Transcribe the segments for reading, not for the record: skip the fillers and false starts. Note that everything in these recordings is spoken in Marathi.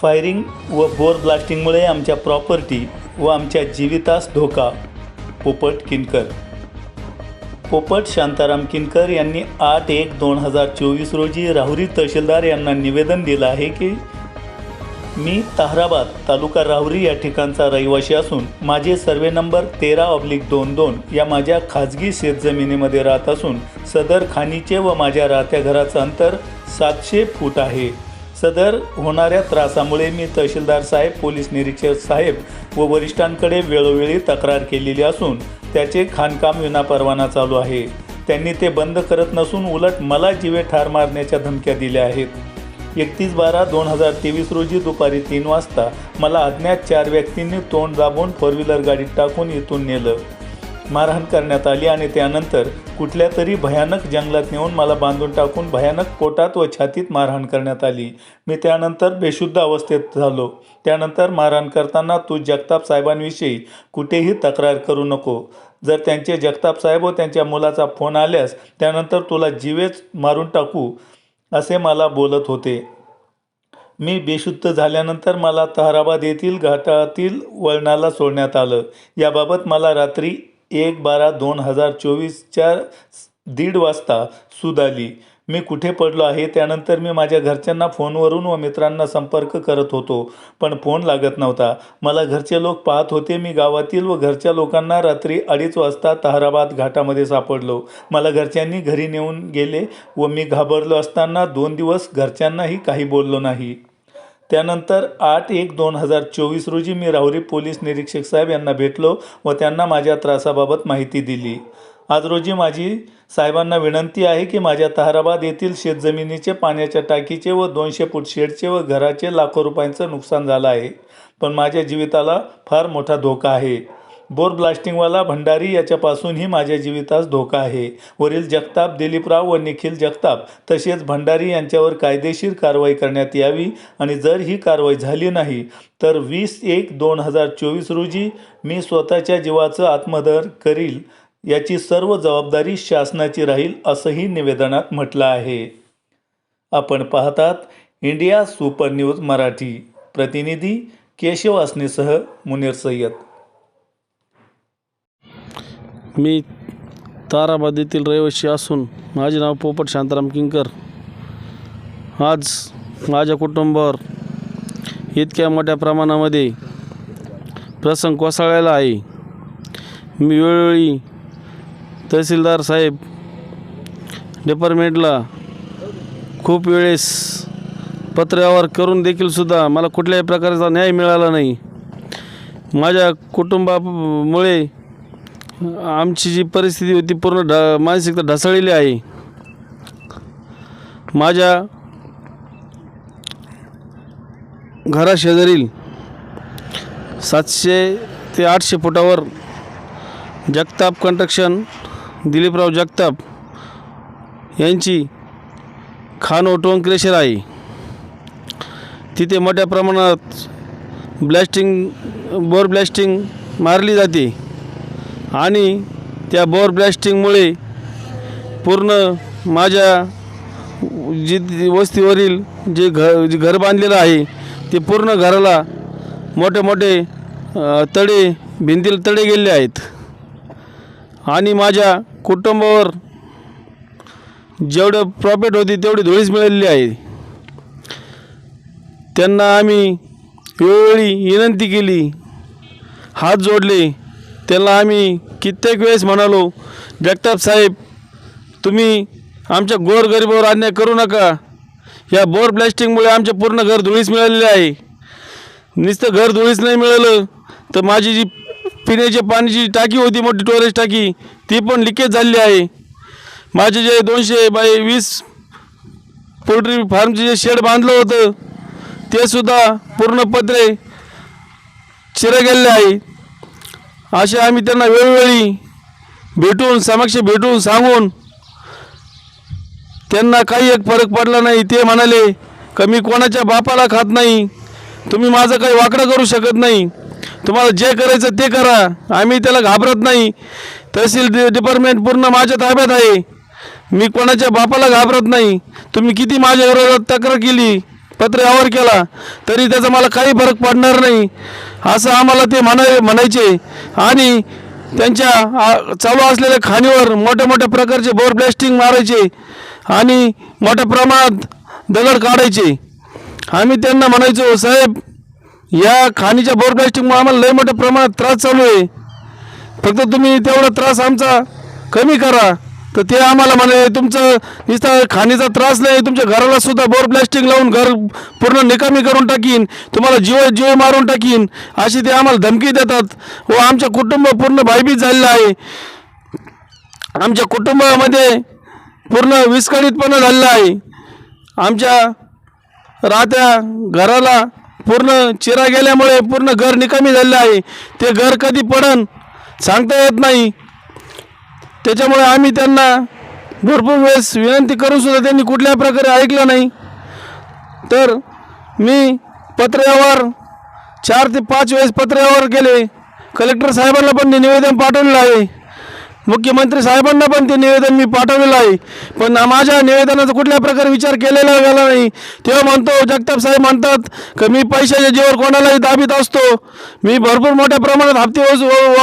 फायरिंग व बोर ब्लास्टिंगमुळे आमच्या प्रॉपर्टी व आमच्या जीवितास धोका. पोपट किनकर. पोपट शांताराम किनकर यांनी 8/1/2024 रोजी राहुरी तहसीलदार यांना निवेदन दिलं आहे की मी ताहराबाद तालुका राहुरी या ठिकाणचा रहिवासी असून माझे सर्वे नंबर 13/22 या माझ्या खाजगी शेतजमिनीमध्ये राहत असून सदर खाणीचे व माझ्या राहत्या घराचं अंतर 700 फूट आहे. सदर होणाऱ्या त्रासामुळे मी तहसीलदार साहेब, पोलीस निरीक्षक साहेब व वरिष्ठांकडे वेळोवेळी तक्रार केलेली असून त्याचे खाणकाम विनापरवाना चालू आहे. त्यांनी ते बंद करत नसून उलट मला जीवे ठार मारण्याच्या धमक्या दिल्या आहेत. 31/12/2023 रोजी दुपारी 3 वाजता मला अज्ञात 4 व्यक्तींनी तोंड दाबून 4 व्हीलर गाडीत टाकून इथून नेलं. मारहाण करण्यात आली आणि त्यानंतर कुठल्या तरी भयानक जंगलात नेऊन मला बांधून टाकून भयानक पोटात व छातीत मारहाण करण्यात आली. मी त्यानंतर बेशुद्ध अवस्थेत झालो. त्यानंतर मारहाण करताना तू जगताप साहेबांविषयी कुठेही तक्रार करू नको. जर त्यांचे जगताप साहेब व त्यांच्या मुलाचा फोन आल्यास त्यानंतर तुला जीवेच मारून टाकू असे मला बोलत होते. मी बेशुद्ध झाल्यानंतर मला ताहराबाद येथील घाटातील वळणाला सोडण्यात आलं. याबाबत मला रात्री 1/12/2024च्या 1:30 वाजता सूद आली. मी कुठे पडलो आहे त्यानंतर मी माझ्या घरच्यांना फोनवरून व मित्रांना संपर्क करत होतो पण फोन लागत नव्हता. मला घरचे लोक पाहत होते. मी गावातील व घरच्या लोकांना रात्री 2:30 वाजता ताहराबाद घाटामध्ये सापडलो. मला घरच्यांनी घरी नेऊन गेले व मी घाबरलो असताना 2 दिवस घरच्यांनाही काही बोललो नाही. त्यानंतर 8/1/2024 रोजी मी राहुरी पोलीस निरीक्षक साहेब यांना भेटलो व त्यांना माझ्या त्रासाबाबत माहिती दिली. आज रोजी माझी साहेबांना विनंती आहे की माझ्या ताहराबाद येथील शेतजमिनीचे, पाण्याच्या टाकीचे व 200 फूट शेडचे व घराचे लाखो रुपयांचं नुकसान झालं आहे. पण माझ्या जीविताला फार मोठा धोका आहे. बोर ब्लास्टिंगवाला भंडारी याच्यापासूनही माझ्या जीवितास धोका आहे. वरील जगताप, दिलीपराव व निखिल जगताप तसेच भंडारी यांच्यावर कायदेशीर कारवाई करण्यात यावी आणि जर ही कारवाई झाली नाही तर 20/1/2024 रोजी मी स्वतःच्या जीवाचं आत्मदहन करील. याची सर्व जबाबदारी शासनाची राहील असंही निवेदनात म्हटलं आहे. आपण पाहतात इंडिया सुपर न्यूज मराठी. प्रतिनिधी केशव असनेसह मुनीर सय्यद. मी ताहराबाद येथील रहिवासी असून माझे नाव पोपट शांताराम किनकर. आज माझ्या कुटुंबावर इतक्या मोठ्या प्रमाणामध्ये प्रसंग कोसळलेला आहे. मी वेळोवेळी तहसीलदार साहेब डिपार्टमेंटला खूप वेळेस पत्रव्यवहार करून देखीलसुद्धा मला कुठल्याही प्रकारचा न्याय मिळाला नाही. माझ्या कुटुंबामुळे आमची जी परिस्थिती होती पूर्ण मानसिकता ढासळलेली आहे. माझ्या घराशेजारील 700 ते 800 फुटावर जगताप कन्स्ट्रक्शन, दिलीपराव जगताप यांची खाण व टोन क्रेशर आहे. तिथे मोठ्या प्रमाणात बोर ब्लास्टिंग मारली जाते आणि त्या बोर ब्लास्टिंगमुळे पूर्ण माझ्या वस्तीवरील जे घर बांधलेलं आहे ते पूर्ण घराला मोठे मोठे भिंतीला तडे गेलेले आहेत आणि माझ्या कुटुंबावर जेवढं प्रॉफिट होती तेवढी धुळीच मिळालेली आहे. त्यांना आम्ही वेळोवेळी विनंती केली, हात जोडले. त्याला आम्ही कित्येक वेळेस म्हणालो, जगताप साहेब तुम्ही आमच्या गोरगरिबावर अन्याय करू नका. या बोर ब्लास्टिंगमुळे आमचे पूर्ण घर धुळीस मिळालेले आहे. नुसतं घर धुळीस नाही मिळालं तर माझी जी पिण्याच्या पाण्याची टाकी होती, मोठी स्टोरेज टाकी, ती पण लिकेज झालेली आहे. माझे जे 200/20 पोल्ट्री फार्मचे जे शेड बांधलं होतं ते सुद्धा पूर्ण पत्रे चिरे गेलेले आहे. असे आम्ही त्यांना वेळोवेळी समक्ष भेटून सांगून त्यांना काही एक फरक पडला नाही. ते म्हणाले की मी कोणाच्या बापाला खात नाही, तुम्ही माझं काही वाकडं करू शकत नाही, तुम्हाला जे करायचं ते करा, आम्ही त्याला घाबरत नाही. तहसील डिपार्टमेंट पूर्ण माझ्या ताब्यात आहे, मी कोणाच्या बापाला घाबरत नाही. तुम्ही किती माझ्या विरोधात तक्रार केली पत्रव्यवहार केला तरी त्याचा मला काही फरक पडणार नाही असं आम्हाला ते म्हणायचे आणि त्यांच्या चालू असलेल्या खाणीवर मोठ्या मोठ्या प्रकारचे बोर ब्लास्टिंग मारायचे आणि मोठ्या प्रमाणात दगड काढायचे. आम्ही त्यांना म्हणायचो, साहेब या खाणीच्या बोर ब्लास्टिंगमुळे आम्हाला लय मोठ्या प्रमाणात त्रास चालू आहे, फक्त तुम्ही तेवढा त्रास आमचा कमी करा. तर ते आम्हाला म्हणे तुमचं नुसता खाणीचा त्रास नाही, तुमच्या घराला सुद्धा बोर ब्लास्टिंग लावून घर पूर्ण निकामी करून टाकीन, तुम्हाला जीव मारून टाकीन, अशी ते आम्हाला धमकी देतात. व आमचं कुटुंब पूर्ण भयभीत झालेलं आहे. आमच्या कुटुंबामध्ये पूर्ण विस्कळीतपणा झालेला आहे. आमच्या राहत्या घराला पूर्ण चिरा गेल्यामुळे पूर्ण घर निकामी झालेलं आहे. ते घर कधी पडन सांगता येत नाही. त्याच्यामुळे आम्ही त्यांना भरपूर वेळेस विनंती करूनसुद्धा त्यांनी कुठल्याही प्रकारे ऐकलं नाही. तर मी पत्रव्यवहार 4 ते 5 वेळेस पत्रव्यवहार केले. कलेक्टर साहेबांना पण ते निवेदन पाठवलेलं आहे, मुख्यमंत्री साहेबांना पण ते निवेदन मी पाठवलेलं आहे, पण माझ्या निवेदनाचा कुठल्या प्रकारे विचार केलेला गेला नाही. तेव्हा म्हणतो, जगताप साहेब म्हणतात की मी पैशाच्या जीवावर कोणालाही दाबीत असतो, मी भरपूर मोठ्या प्रमाणात हप्ते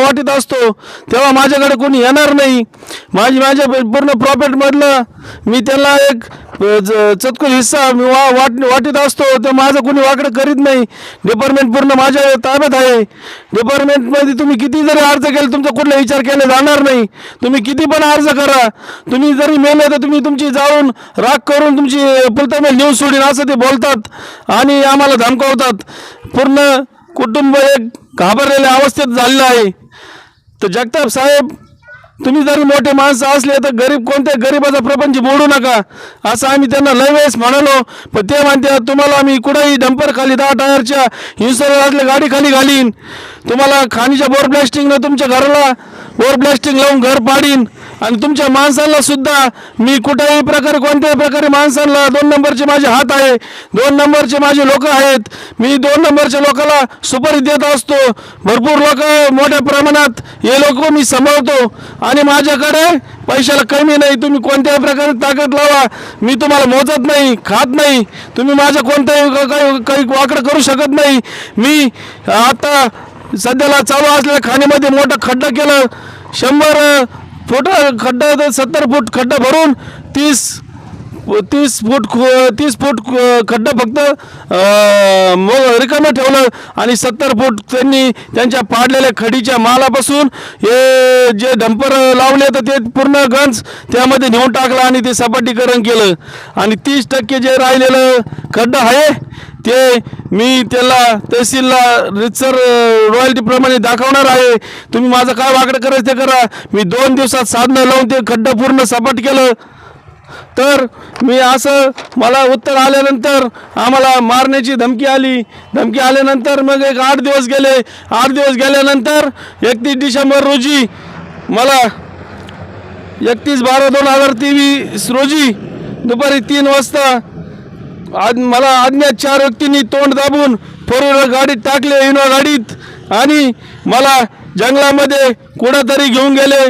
वाटीत असतो, तेव्हा माझ्याकडे कोणी येणार नाही. माझ्या पूर्ण प्रॉफिटमधलं मी त्यांना एक चतकुल हिस्सा मी वाटीत असतो, तर माझं कोणी वाकडं करीत नाही. डिपार्टमेंट पूर्ण माझ्या ताब्यात आहे. डिपार्टमेंटमध्ये तुम्ही किती जरी अर्ज केला तुमचा कुठला विचार केला जाणार नाही. तुम्ही किती पण अर्ज करा, तुम्ही जरी मेले तर तुम्ही तुमची जाऊन राख करून तुमची पुलतामेल नेऊन सोडीन असं ते बोलतात आणि आम्हाला धमकावतात. पूर्ण कुटुंब एक घाबरलेल्या अवस्थेत झालेलं आहे. तर जगताप साहेब, तुम्ही जरी मोठे माणसं असले तर कोणत्या गरीबाचा प्रपंच मोडू नका असं आम्ही त्यांना लय वेळेस म्हणालो. पण ते म्हणते तुम्हाला आम्ही कुठेही डंपर खाली 10 टायरच्या इन्शुरन्स असल्या गाडी खाली घालीन, तुम्हाला खाणीच्या बोर ब्लास्टिंगनं तुमच्या घराला बोर ब्लास्टिंग लावून घर पाडीन आणि तुमच्या माणसांना सुद्धा मी कुठल्याही प्रकारे कोणत्याही प्रकारे माणसांना 2 नंबरचे माझे हात आहे, 2 नंबरचे माझे लोक आहेत. मी 2 नंबरच्या लोकांना सुपारी देत असतो. भरपूर लोक मोठ्या प्रमाणात हे लोक मी सांभाळतो आणि माझ्याकडे पैशाला कमी नाही. तुम्ही कोणत्याही प्रकारे ताकद लावा, मी तुम्हाला मोजत नाही, खात नाही, तुम्ही माझ्या कोणत्याही काही वाकडं करू शकत नाही. मी आता सध्याला चालू असलेल्या खाणीमध्ये मोठा खड्डा केलं, 100 फूट खड्डा, 70 फूट खड्डा भरून 30 फूट खड्डा फक्त रिकामं ठेवलं आणि 70 फूट त्यांनी त्यांच्या पाडलेल्या खडीच्या मालापासून हे जे डंपर लावले तर ते पूर्ण गंज त्यामध्ये नेऊन टाकला आणि ते सपाटीकरण केलं आणि 30% जे राहिलेलं खड्डा आहे ते मी त्याला तहसीलला रितसर रॉयल्टीप्रमाणे दाखवणार आहे. तुम्ही माझं काय वाकडं करायचं ते करा. मी 2 दिवसात साधनं लावून ते खड्डा पूर्ण सपाट केलं. तर मी असं मला उत्तर आल्यानंतर आम्हाला मारण्याची धमकी आली. धमकी आल्यानंतर मग एक 8 दिवस गेले. 8 दिवस गेल्यानंतर 31 डिसेंबर रोजी मला 31/12/2023 रोजी दुपारी 3 वाजता मला अज्ञात 4 व्यक्तींनी तोंड दाबून 4 व्हीलर गाडीत टाकले, इनोवा गाडीत, आणि मला जंगलामध्ये कुठंतरी घेऊन गेले.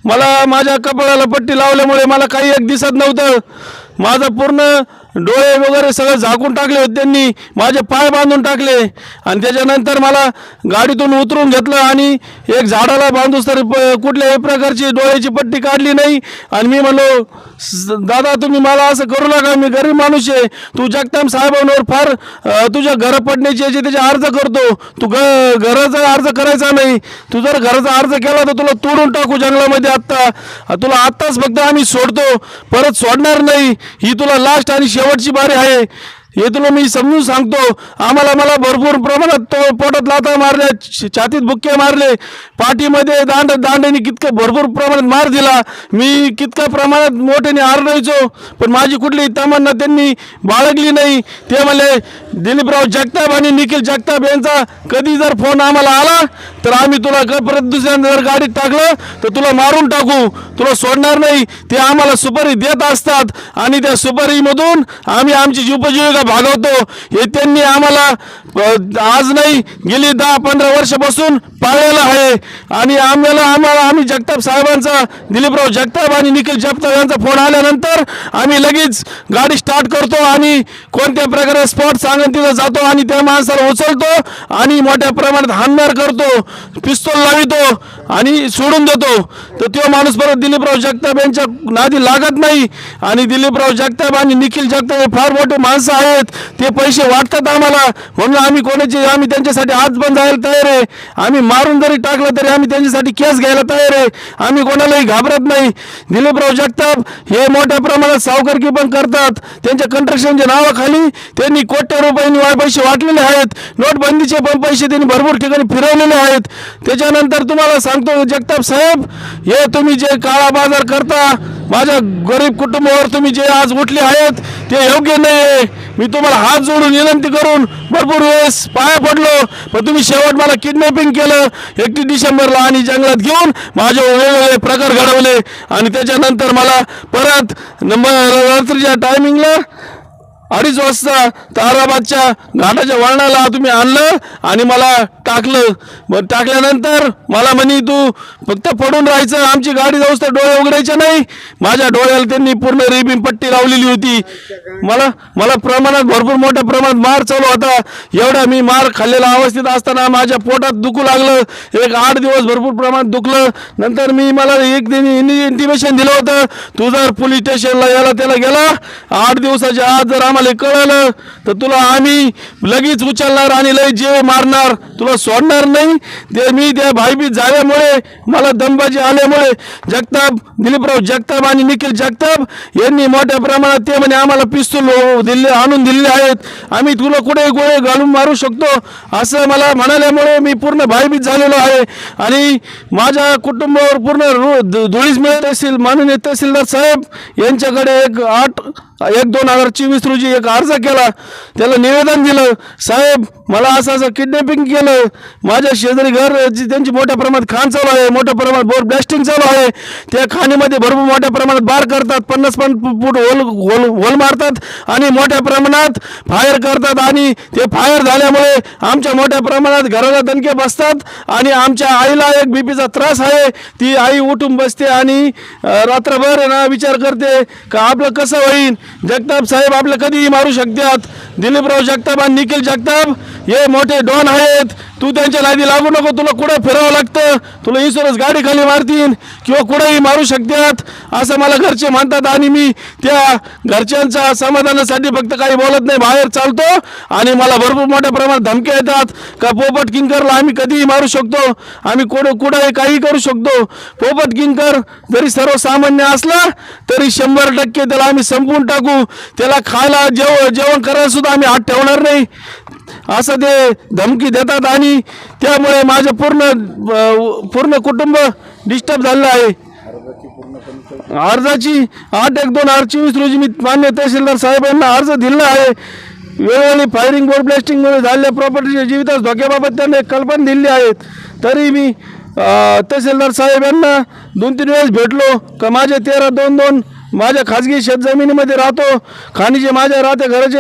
मला माझ्या कपाळाला पट्टी लावल्यामुळे मला काही एक दिसत नव्हतं. माझं पूर्ण डोळे वगैरे सगळं झाकून टाकले होते त्यांनी, माझे पाय बांधून टाकले आणि त्याच्यानंतर मला गाडीतून उतरून घेतलं आणि एक झाडाला बांधूस तर कुठल्याही प्रकारची डोळ्याची पट्टी काढली नाही. आणि मी म्हणलो, दादा तुम्ही मला असं करू नका, मी गरीब माणूस आहे, तू जगताप साहेबांवर फार तुझ्या घर पडण्याची याची त्याचे अर्ज करतो, तू घराचा अर्ज करायचा नाही, तू जर घराचा अर्ज केला तर तुला तोडून टाकू जंगलामध्ये तुला आत्ताच फक्त आम्ही सोडतो, परत सोडणार नाही, ही तुला लास्ट आणि शेवटची बारी आहे, हे तुला मी समजून सांगतो. मला भरपूर प्रमाणात पोटात लाथा मारल्या, छातीत बुक्के मारले, पाठीमध्ये दांड्याने कितकं भरपूर प्रमाणात मार दिला. मी कितक्या प्रमाणात मोठ्याने आरडायचो पण माझी कुठली तमन्ना त्यांनी बाळगली नाही. ते म्हणले, दिलीपराव जगताप आणि निखिल जगताप यांचा कधी जर फोन आम्हाला आला तर आम्ही तुला परत दुसऱ्यांदा जर गाडीत टाकलं तर तुला मारून टाकू, तुला सोडणार नाही. ते आम्हाला सुपारी देत असतात आणि त्या सुपारीमधून आम्ही आमची जीवपजीविका भागवतो. हे त्यांनी आम्हाला आज नाही गेली 10-15 वर्षापासून पाळलेला आहे आणि आम्ही जगताप साहेबांचा, दिलीपराव जगताप आणि निखिल जगताप यांचा फोन आल्यानंतर आम्ही लगेच गाडी स्टार्ट करतो आणि कोणत्या प्रकारे स्पॉट सांगून तिथं जातो आणि त्या माणसाला उचलतो आणि मोठ्या प्रमाणात हाणमार करतो, पिस्तूल लावितो आणि सोडून देतो. तर तो माणूस परत दिलीपराव जगताप यांच्या नादी लागत नाही आणि दिलीपराव जगताप आणि निखिल जगताप हे फार मोठे माणसं आहेत, ते पैसे वाटतात आम्हाला, म्हणून आम्ही त्यांच्यासाठी आज पण जायला तयार आहे. आम्ही मारून जरी टाकलं तरी आम्ही त्यांच्यासाठी केस घ्यायला तयार आहे. आम्ही कोणालाही घाबरत नाही. दिलीपराव जगताप हे मोठ्या प्रमाणात सावकारकी पण करतात. त्यांच्या कंस्ट्रक्शनच्या नावाखाली त्यांनी कोट्या रुपयांनी पैसे वाटलेले आहेत. नोटबंदीचे पण पैसे त्यांनी भरपूर ठिकाणी फिरवलेले आहेत. त्याच्यानंतर तुम्हाला सांगतो जगताप साहेब, हे तुम्ही जे काळा बाजार करता, माझ्या गरीब कुटुंबावर तुम्ही जे आज उठले आहेत ते योग्य नाही आहे. मी तुम्हाला हात जोडून विनंती करून भरपूर वेळेस पाया पडलो, पण तुम्ही शेवट मला किडनॅपिंग केलं 31 डिसेंबरला आणि जंगलात घेऊन माझे वेगवेगळे प्रकार घडवले आणि त्याच्यानंतर मला परत रात्रीच्या टायमिंगला 2:30 वाजता ताराबादच्या घाटाच्या वळणाला तुम्ही आणलं आणि मला टाकलं. मग टाकल्यानंतर मला म्हणे तू फक्त पडून राहायचं, आमची गाडी जाऊस तर डोळे उघडायचे नाही. माझ्या डोळ्याला त्यांनी पूर्ण रिबीन पट्टी लावलेली होती. मला भरपूर मोठ्या प्रमाणात मार चालू होता. एवढा मी मार खाल्लेला अवस्थेत असताना माझ्या पोटात दुखू लागलं. एक 8 दिवस भरपूर प्रमाणात दुखलं. नंतर मला एक इंटिमेशन दिलं होतं, तू जर पोलीस स्टेशनला याला त्याला गेला 8 दिवसाच्या आत जर आम्हाला कळलं तर तुला आम्ही लगेच उचलणार आणि लय जीव मारणार, तुला सोडणार नाही. ते मी त्या भाईबीत झाल्यामुळे मला दमबाजी आल्यामुळे दिलीपराव जगताप आणि निखिल जगताप यांनी मोठ्या प्रमाणात ते म्हणे आम्हाला पिस्तूल आणून दिलेले आहेत, आम्ही तुला कुठे गोळे घालून मारू शकतो असं मला म्हणाल्यामुळे मी पूर्ण भाईबीत झालेलो आहे. आणि माझ्या कुटुंबावर पूर्ण धुळीस मिळत माननीय तहसीलदार साहेब यांच्याकडे 1/2/2024 रोजी एक अर्ज केला. त्याला निवेदन दिलं, साहेब मला असं किडनॅपिंग केलं, माझ्या शेजारी घर त्यांची मोठ्या प्रमाणात खाण चालू आहे, मोठ्या प्रमाणात बोर ब्लास्टिंग चालू आहे. त्या खाणीमध्ये भरपूर मोठ्या प्रमाणात बार करतात, 50 फूट होल मारतात आणि मोठ्या प्रमाणात फायर करतात आणि ते फायर झाल्यामुळे आमच्या मोठ्या प्रमाणात घराला दणके बसतात आणि आमच्या आईला एक बीपीचा त्रास आहे. ती आई उठून बसते आणि रात्रभर विचार करते का आपलं कसं होईल. जगताप साहेब आपलं कधीही मारू शकतात. दिलीपराव जगताप आणि निखिल जगताप हे मोठे डॉन आहेत, तू त्यांच्या नादी लागू नको, तुला कुठं फिरावं लागतं, तुला इन्शुरन्स गाडी खाली मारतील किंवा कुठेही मारू शकतात असं मला घरचे म्हणतात. आणि मी त्या घरच्यांच्या समाधानासाठी फक्त काही बोलत नाही, बाहेर चालतो आणि मला भरपूर मोठ्या प्रमाणात धमक्या येतात का पोपट किंकरला आम्ही कधीही मारू शकतो, आम्ही कुठंही काही करू शकतो. पोपट किंकर जरी सर्वसामान्य असला तरी 100% त्याला आम्ही संपवून टाकू, त्याला खायला जेवण करायला सुद्धा आम्ही हात ठेवणार नाही असं ते धमकी देतात. आणि त्यामुळे माझं पूर्ण कुटुंब डिस्टर्ब झालेलं आहे. अर्जाची 8/1/2024 रोजी मी मान्य तहसीलदार साहेबांना अर्ज दिला आहे. वेळोवेळी फायरिंग बोर्ड ब्लास्टिंगमुळे झालेल्या प्रॉपर्टीच्या जीवितास धोक्याबाबत त्यांना एक कल्पना दिली आहेत. तरी मी तहसीलदार साहेब यांना 2-3 वेळेस भेटलो का माझे 13-2-2 माझ्या खाजगी शेतजमिनीमध्ये राहतो, खाणीचे माझ्या राहत्या घराचे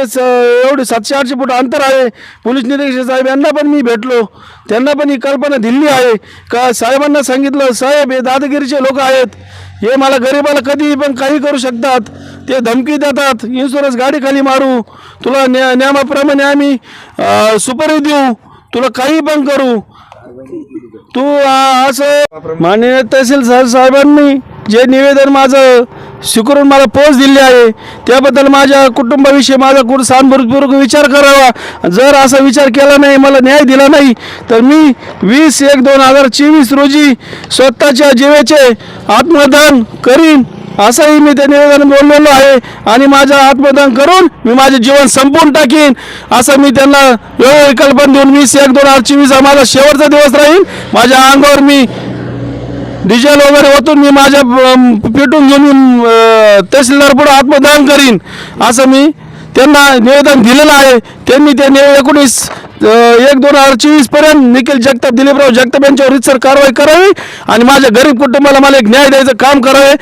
एवढे 700-800 फूट अंतर आहे. पोलीस निरीक्षक साहेब यांना पण मी भेटलो, त्यांना पण ही कल्पना दिली आहे का साहेबांना सांगितलं साहेब हे दादागिरीचे लोक आहेत, हे मला गरीबाला कधीही पण काही करू शकतात, ते धमकी देतात, इन्शुरन्स गाडी खाली मारू, तुला नियमाप्रमाणे आम्ही सुपारी देऊ, तुला काही पण करू. तू असं माननीय तहसीलदार साहेबांनी जे निवेदन माझं स्वीकारून मला पोच दिली आहे त्याबद्दल माझ्या कुटुंबाविषयी माझा सहानुभूतीपूर्वक विचार करावा. जर असा विचार केला नाही, मला न्याय दिला नाही तर मी 20/1/2024 रोजी स्वतःच्या जीवाचे आत्मदान करीन असंही मी ते निवेदन बोललेलो आहे. आणि माझं आत्मदान करून मी माझे जीवन संपवून टाकीन असं मी त्यांना वेगवेगळी कल्पना देऊन 20/1/2024 हा माझा शेवटचा दिवस राहील. माझ्या अंगावर मी डिझेल वगैरे ओतून मी माझ्या पेटून घेऊन तहसीलदार पुढे आत्मदान करीन असं मी त्यांना निवेदन दिलेलं आहे. त्यांनी ते 19/1/2024 पर्यंत निखिल जगताप दिलीपराव जगताप यांच्यावर रीतसर कारवाई करावी आणि माझ्या गरीब कुटुंबाला मला एक न्याय द्यायचं काम करावे.